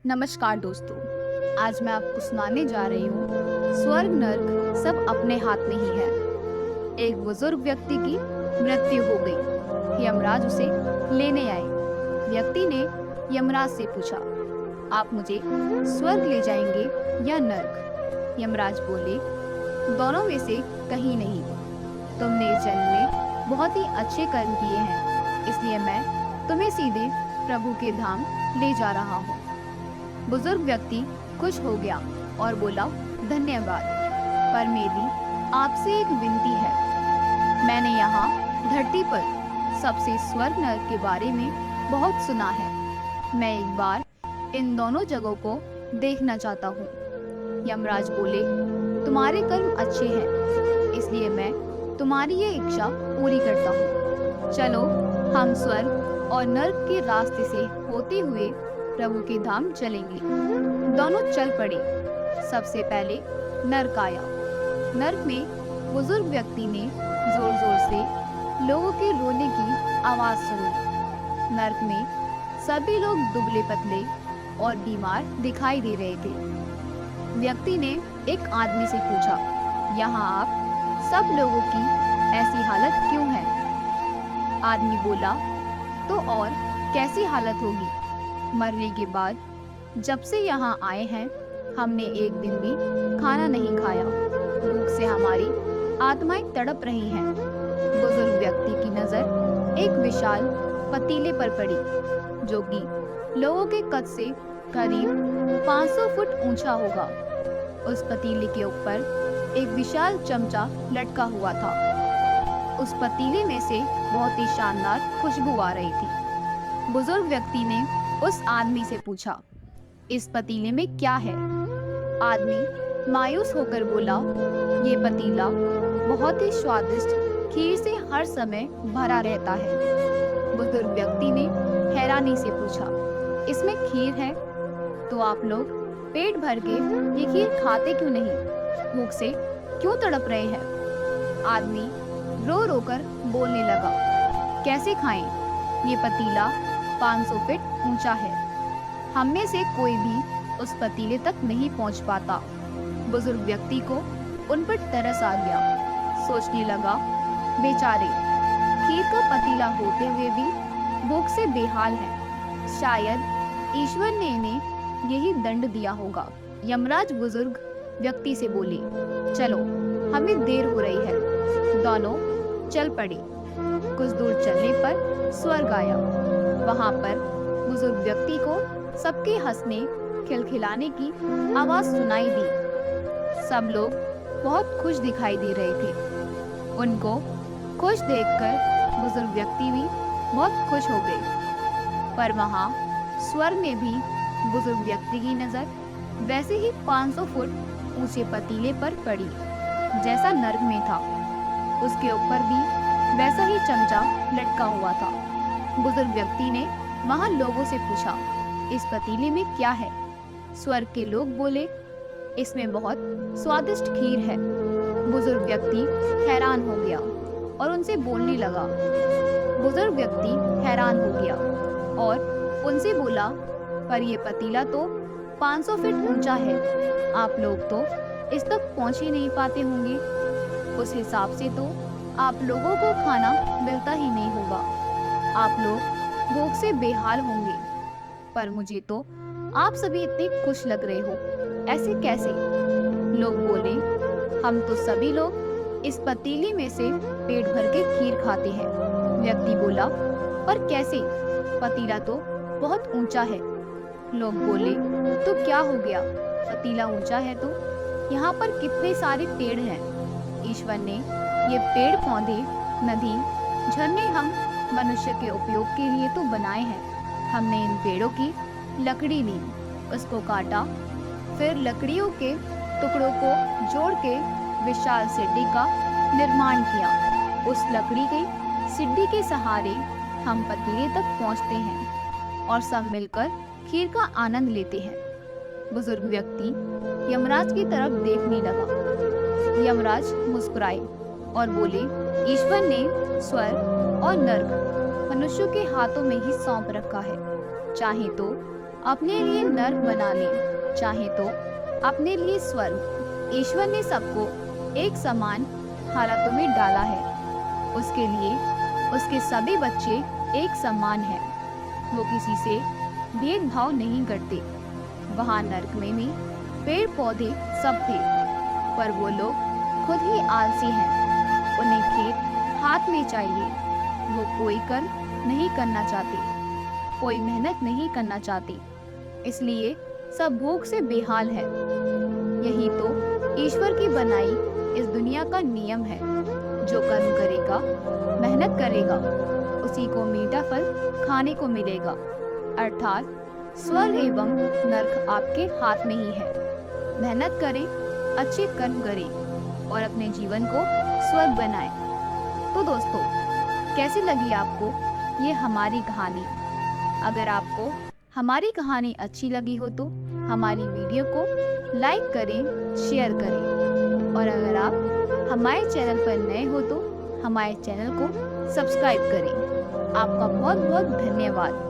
नमस्कार दोस्तों। आज मैं आपको सुनाने जा रही हूँ स्वर्ग नर्क सब अपने हाथ में ही है। एक बुजुर्ग व्यक्ति की मृत्यु हो गई। यमराज उसे लेने आए। व्यक्ति ने यमराज से पूछा, आप मुझे स्वर्ग ले जाएंगे या नर्क? यमराज बोले, दोनों में से कहीं नहीं। तुमने इस जन्म में बहुत ही अच्छे कर्म किए हैं, इसलिए मैं तुम्हें सीधे प्रभु के धाम ले जा रहा हूँ। बुजुर्ग व्यक्ति खुश हो गया और बोला, धन्यवाद, पर मेरी आपसे एक विनती है। मैंने यहाँ धरती पर सबसे स्वर्ग नरक के बारे में बहुत सुना है। मैं एक बार इन दोनों जगहों को देखना चाहता हूँ। यमराज बोले, तुम्हारे कर्म अच्छे हैं, इसलिए मैं तुम्हारी ये इच्छा पूरी करता हूँ। चलो हम स्वर्ग और नर्क के रास्ते से होते हुए प्रभु के धाम चलेंगे। दोनों चल पड़े। सबसे पहले नर्क आया। नर्क में बुजुर्ग व्यक्ति ने जोर जोर से लोगों के रोने की आवाज सुनी। नर्क में सभी लोग दुबले पतले और बीमार दिखाई दे रहे थे। व्यक्ति ने एक आदमी से पूछा, यहाँ आप सब लोगों की ऐसी हालत क्यों है? आदमी बोला, तो और कैसी हालत होगी? मरने के बाद जब से यहाँ आए हैं, हमने एक दिन भी खाना नहीं खाया। भूख से हमारी आत्माएं तड़प रही हैं। बुजुर्ग व्यक्ति की नजर एक विशाल पतीले पर पड़ी, जो कि लोगों के कद से करीब 500 फुट ऊंचा होगा। उस पतीले के ऊपर एक विशाल चमचा लटका हुआ था। उस पतीले में से बहुत ही शानदार खुशबू आ रही थी। बुजुर्ग व्यक्ति ने उस आदमी से पूछा, इस पतीले में क्या है? आदमी मायूस होकर बोला, ये पतीला बहुत ही स्वादिष्ट खीर से हर समय भरा रहता है। बुजुर्ग व्यक्ति ने हैरानी से पूछा, इसमें खीर है? तो आप लोग पेट भर के ये खीर खाते क्यों नहीं? भूख से क्यों तड़प रहे हैं? आदमी रो रो कर बोलने लगा, कैसे खाएं? ये पतीला 500 फीट ऊंचा है। हम में से कोई भी उस पतीले तक नहीं पहुंच पाता। बुजुर्ग व्यक्ति को उन पर तरस आ गया। सोचने लगा, बेचारे, खीर का पतीला होते हुए भी भूख से बेहाल है। शायद ईश्वर ने इन्हें यही दंड दिया होगा। यमराज बुजुर्ग व्यक्ति से बोले, चलो, हमें देर हो रही है। दोनों चल पड़े। कुछ दूर चलने पर स्वर्ग आया। वहां पर बुजुर्ग व्यक्ति को सबके हंसने खिलखिलाने की आवाज सुनाई दी। सब लोग बहुत खुश दिखाई दे रहे थे। उनको खुश देखकर बुजुर्ग व्यक्ति भी बहुत खुश हो गए। पर वहां स्वर्ग में भी बुजुर्ग व्यक्ति की नजर वैसे ही 500 फुट ऊंचे पतीले पर पड़ी जैसा नर्क में था। उसके ऊपर भी वैसा ही चमचा लटका हुआ था। बुजुर्ग व्यक्ति ने वहां लोगों से पूछा, इस पतीले में क्या है? स्वर्ग के लोग बोले, इसमें बहुत स्वादिष्ट खीर है। बुजुर्ग व्यक्ति हैरान हो गया और उनसे बोलने लगा। बुजुर्ग व्यक्ति हैरान हो गया और उनसे बोला, पर यह पतीला तो 500 फीट ऊंचा है। आप लोग तो इस तक पहुंच ही नहीं पाते होंगे। उस हिसाब से तो आप लोगों को खाना मिलता ही नहीं होगा। आप लोग भूख से बेहाल होंगे। पर मुझे तो आप सभी इतने खुश लग रहे हो, ऐसे कैसे? लोग बोले, हम तो सभी लोग इस पतीले में से पेट भर के खीर खाते हैं। व्यक्ति बोला, पर कैसे? पतीला तो बहुत ऊंचा है। लोग बोले, तो क्या हो गया? पतीला ऊंचा है तो यहाँ पर कितने सारे पेड़ हैं। ईश्वर ने ये पेड़ पौधे, नदी, झरने हम मनुष्य के उपयोग के लिए तो बनाए हैं। हमने इन पेड़ों की लकड़ी ली, उसको काटा, फिर लकड़ियों के टुकड़ों को जोड़ के विशाल सीढ़ी का निर्माण किया। उस लकड़ी की सीढ़ी के सहारे हम पतीले तक पहुंचते हैं और सब मिलकर खीर का आनंद लेते हैं। बुजुर्ग व्यक्ति यमराज की तरफ देखने लगा। यमराज मुस्कुराए और बोले, ईश्वर ने स्वर्ग और नर्क मनुष्यों के हाथों में ही सौंप रखा है। चाहे तो अपने लिए नर्क बना लें, चाहे तो अपने लिए स्वर्ग। ईश्वर ने सबको एक समान हालातों में डाला है। उसके लिए उसके सभी बच्चे एक समान हैं। वो किसी से भेदभाव नहीं करते। वहाँ नर्क में भी पेड़ पौधे सब थे, पर वो लोग खुद ही आलसी हैं। उन्हें खेत हाथ में चाहिए। वो कोई कर नहीं करना चाहते, कोई मेहनत नहीं करना चाहते, इसलिए सब भूख से बेहाल है। यही तो ईश्वर की बनाई इस दुनिया का नियम है। जो कर्म करेगा, मेहनत करेगा, उसी को मीठा फल खाने को मिलेगा। अर्थात स्वर्ग एवं नर्क आपके हाथ में ही है। मेहनत करें, अच्छे कर्म करें और अपने जीवन को स्वर्ग बनाएं। तो दोस्तों, कैसी लगी आपको ये हमारी कहानी? अगर आपको हमारी कहानी अच्छी लगी हो तो हमारी वीडियो को लाइक करें, शेयर करें और अगर आप हमारे चैनल पर नए हो तो हमारे चैनल को सब्सक्राइब करें। आपका बहुत बहुत धन्यवाद।